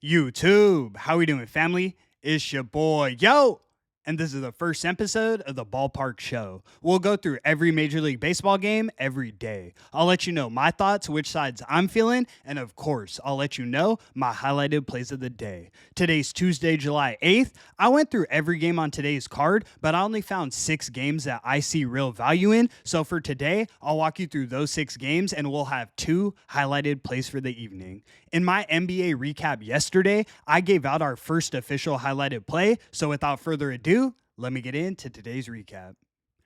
YouTube, how we doing, family? It's your boy, yo! And this is the first episode of the Ballpark Show. We'll go through every Major League Baseball game every day. I'll let you know my thoughts, which sides I'm feeling, and of course, I'll let you know my highlighted plays of the day. Today's Tuesday, July 8th. I went through every game on today's card, but I only found 6 games that I see real value in. So for today, I'll walk you through those 6 games, and we'll have 2 highlighted plays for the evening. In my NBA recap yesterday, I gave out our first official highlighted play, so without further ado, let me get into today's recap.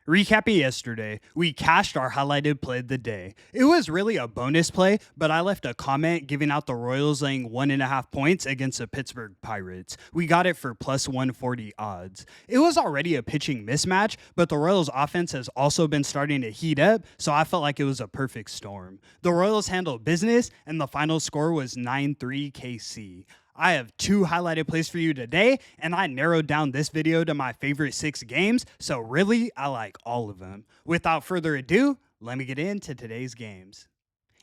Recapping yesterday, we cashed our highlighted play of the day. It was really a bonus play, but I left a comment giving out the Royals laying 1.5 points against the Pittsburgh Pirates. We got it for plus 140 odds. It was already a pitching mismatch, but the Royals offense has also been starting to heat up, so I felt like it was a perfect storm. The Royals handled business, and the final score was 9-3 KC. I have 2 highlighted plays for you today, and I narrowed down this video to my favorite 6 games, so really, I like all of them. Without further ado, let me get into today's games.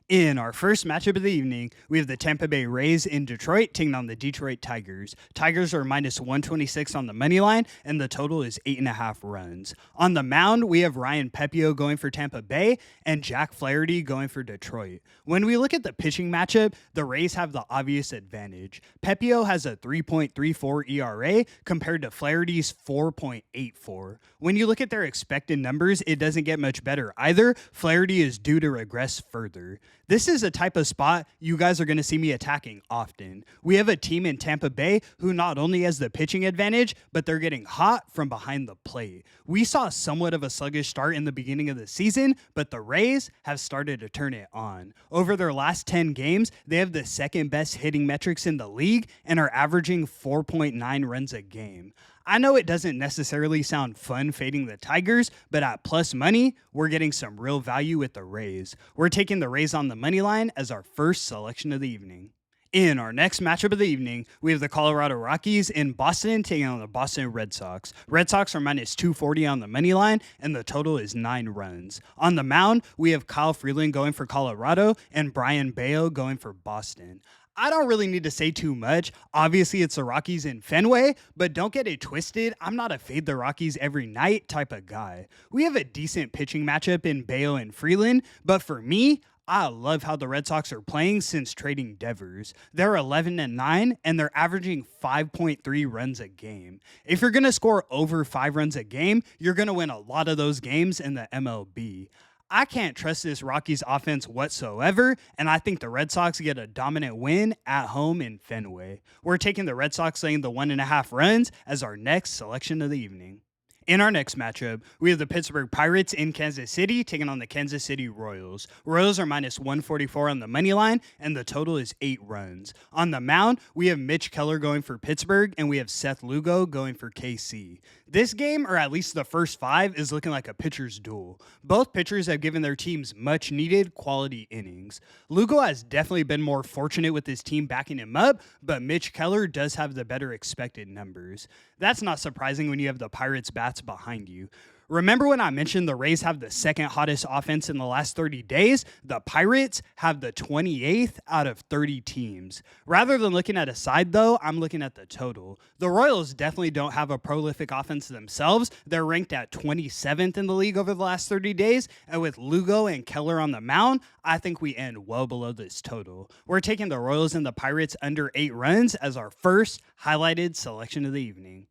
In our first matchup of the evening, we have the Tampa Bay Rays in Detroit taking on the Detroit Tigers. Tigers are minus 126 on the money line, and the total is 8.5 runs. On the mound, we have Ryan Pepiot going for Tampa Bay and Jack Flaherty going for Detroit. When we look at the pitching matchup, the Rays have the obvious advantage. Pepiot has a 3.34 ERA compared to Flaherty's 4.84. When you look at their expected numbers, it doesn't get much better either. Flaherty is due to regress further. This is a type of spot you guys are going to see me attacking often. We have a team in Tampa Bay who not only has the pitching advantage, but they're getting hot from behind the plate. We saw somewhat of a sluggish start in the beginning of the season, but the Rays have started to turn it on. Over their last 10 games, they have the second best hitting metrics in the league and are averaging 4.9 runs a game. I know it doesn't necessarily sound fun fading the Tigers, but at plus money, we're getting some real value with the Rays. We're taking the Rays on the money line as our first selection of the evening. In our next matchup of the evening, we have the Colorado Rockies in Boston taking on the Boston Red Sox. Red Sox are minus 240 on the money line, and the total is 9 runs. On the mound, we have Kyle Freeland going for Colorado and Brian Bayo going for Boston. I don't really need to say too much. Obviously, it's the Rockies in Fenway, but don't get it twisted. I'm not a fade the Rockies every night type of guy. We have a decent pitching matchup in Bayo and Freeland, but for me, I love how the Red Sox are playing since trading Devers. They're 11-9, and they're averaging 5.3 runs a game. If you're going to score over 5 runs a game, you're going to win a lot of those games in the MLB. I can't trust this Rockies offense whatsoever, and I think the Red Sox get a dominant win at home in Fenway. We're taking the Red Sox laying the 1.5 runs as our next selection of the evening. In our next matchup, we have the Pittsburgh Pirates in Kansas City taking on the Kansas City Royals. Royals are minus 144 on the money line, and the total is 8 runs. On the mound, we have Mitch Keller going for Pittsburgh, and we have Seth Lugo going for KC. This game, or at least the first 5, is looking like a pitcher's duel. Both pitchers have given their teams much-needed quality innings. Lugo has definitely been more fortunate with his team backing him up, but Mitch Keller does have the better expected numbers. That's not surprising when you have the Pirates' bats behind you. Remember when I mentioned the Rays have the second hottest offense in the last 30 days? The Pirates have the 28th out of 30 teams. Rather than looking at a side, though, I'm looking at the total. The Royals definitely don't have a prolific offense themselves. They're ranked at 27th in the league over the last 30 days, and with Lugo and Keller on the mound, I think we end well below this total. We're taking the Royals and the Pirates under 8 runs as our first highlighted selection of the evening.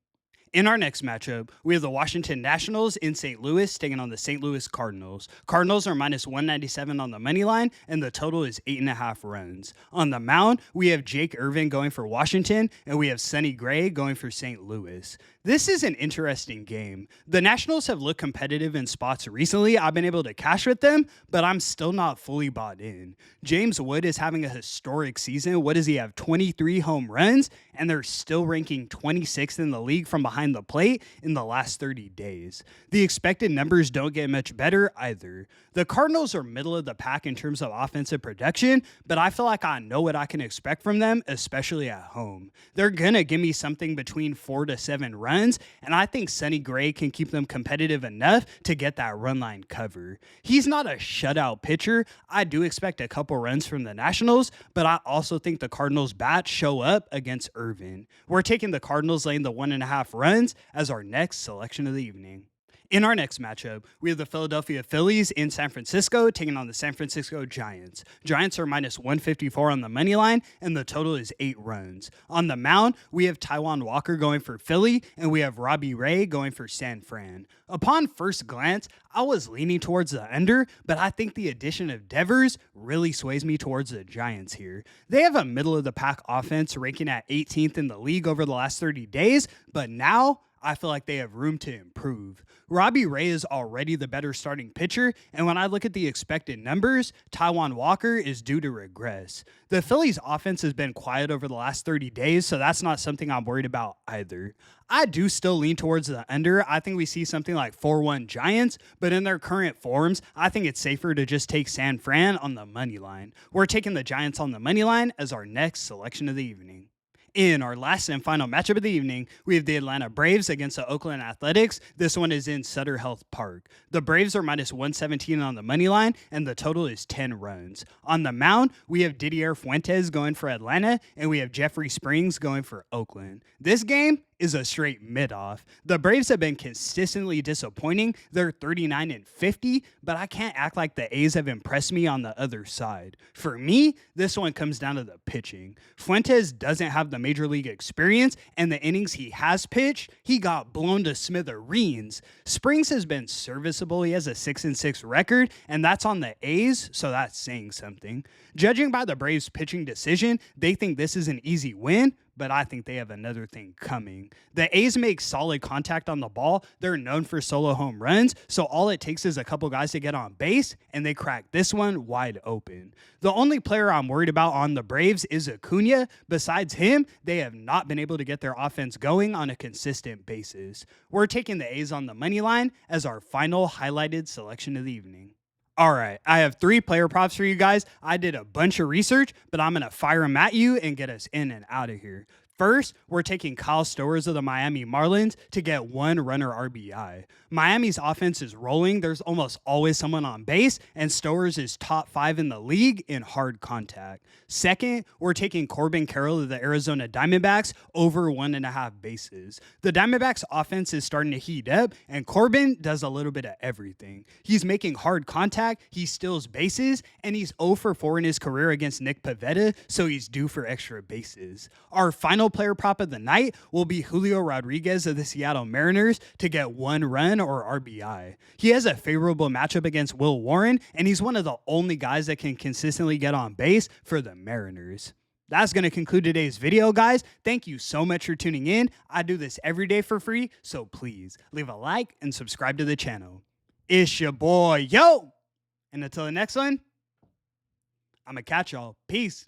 In our next matchup, we have the Washington Nationals in St. Louis taking on the St. Louis Cardinals. Cardinals are minus 197 on the money line, and the total is 8.5 runs. On the mound, we have Jake Irvin going for Washington, and we have Sonny Gray going for St. Louis. This is an interesting game. The Nationals have looked competitive in spots recently. I've been able to cash with them, but I'm still not fully bought in. James Wood is having a historic season. What does he have? 23 home runs, and they're still ranking 26th in the league from behind the plate in the last 30 days. The expected numbers don't get much better either. The Cardinals are middle of the pack in terms of offensive production, but I feel like I know what I can expect from them, especially at home. They're gonna give me something between 4 to 7 runs, and I think Sonny Gray can keep them competitive enough to get that run line cover. He's not a shutout pitcher. I do expect a couple runs from the Nationals, but I also think the Cardinals bats show up against Irvin. We're taking the Cardinals laying the 1.5 runs as our next selection of the evening. In our next matchup, we have the Philadelphia Phillies in San Francisco taking on the San Francisco Giants. Giants are minus 154 on the money line, and the total is 8 runs. On the mound, we have Taijuan Walker going for Philly, and we have Robbie Ray going for San Fran. Upon first glance, I was leaning towards the under, but I think the addition of Devers really sways me towards the Giants here. They have a middle-of-the-pack offense ranking at 18th in the league over the last 30 days, but now I feel like they have room to improve. Robbie Ray is already the better starting pitcher, and when I look at the expected numbers, Taijuan Walker is due to regress. The Phillies' offense has been quiet over the last 30 days, so that's not something I'm worried about either. I do still lean towards the under. I think we see something like 4-1 Giants, but in their current forms, I think it's safer to just take San Fran on the money line. We're taking the Giants on the money line as our next selection of the evening. In our last and final matchup of the evening, we have the Atlanta Braves against the Oakland Athletics. This one is in Sutter Health Park. The Braves are minus 117 on the money line, and the total is 10 runs. On the mound, we have Didier Fuentes going for Atlanta, and we have Jeffrey Springs going for Oakland. This game is a straight mid-off. The Braves have been consistently disappointing. They're 39-50, but I can't act like the A's have impressed me on the other side. For me, this one comes down to the pitching. Fuentes doesn't have the major league experience, and the innings he has pitched, he got blown to smithereens. Springs has been serviceable. He has a 6-6 record, and that's on the A's, so that's saying something. Judging by the Braves' pitching decision, they think this is an easy win, but I think they have another thing coming. The A's make solid contact on the ball. They're known for solo home runs, so all it takes is a couple guys to get on base, and they crack this one wide open. The only player I'm worried about on the Braves is Acuna. Besides him, they have not been able to get their offense going on a consistent basis. We're taking the A's on the money line as our final highlighted selection of the evening. All right, I have 3 player props for you guys. I did a bunch of research, but I'm going to fire them at you and get us in and out of here. First, we're taking Kyle Stowers of the Miami Marlins to get 1 runner RBI. Miami's offense is rolling. There's almost always someone on base, and Stowers is top 5 in the league in hard contact. Second, we're taking Corbin Carroll of the Arizona Diamondbacks over 1.5 bases. The Diamondbacks offense is starting to heat up, and Corbin does a little bit of everything. He's making hard contact, he steals bases, and he's 0 for 4 in his career against Nick Pivetta, so he's due for extra bases. Our final player prop of the night will be Julio Rodriguez of the Seattle Mariners to get 1 run or RBI. He has a favorable matchup against Will Warren, and he's one of the only guys that can consistently get on base for the Mariners. That's going to conclude today's video, guys. Thank you so much for tuning in. I do this every day for free, so please leave a like and subscribe to the channel. It's your boy, yo! And until the next one, I'm going to catch y'all. Peace.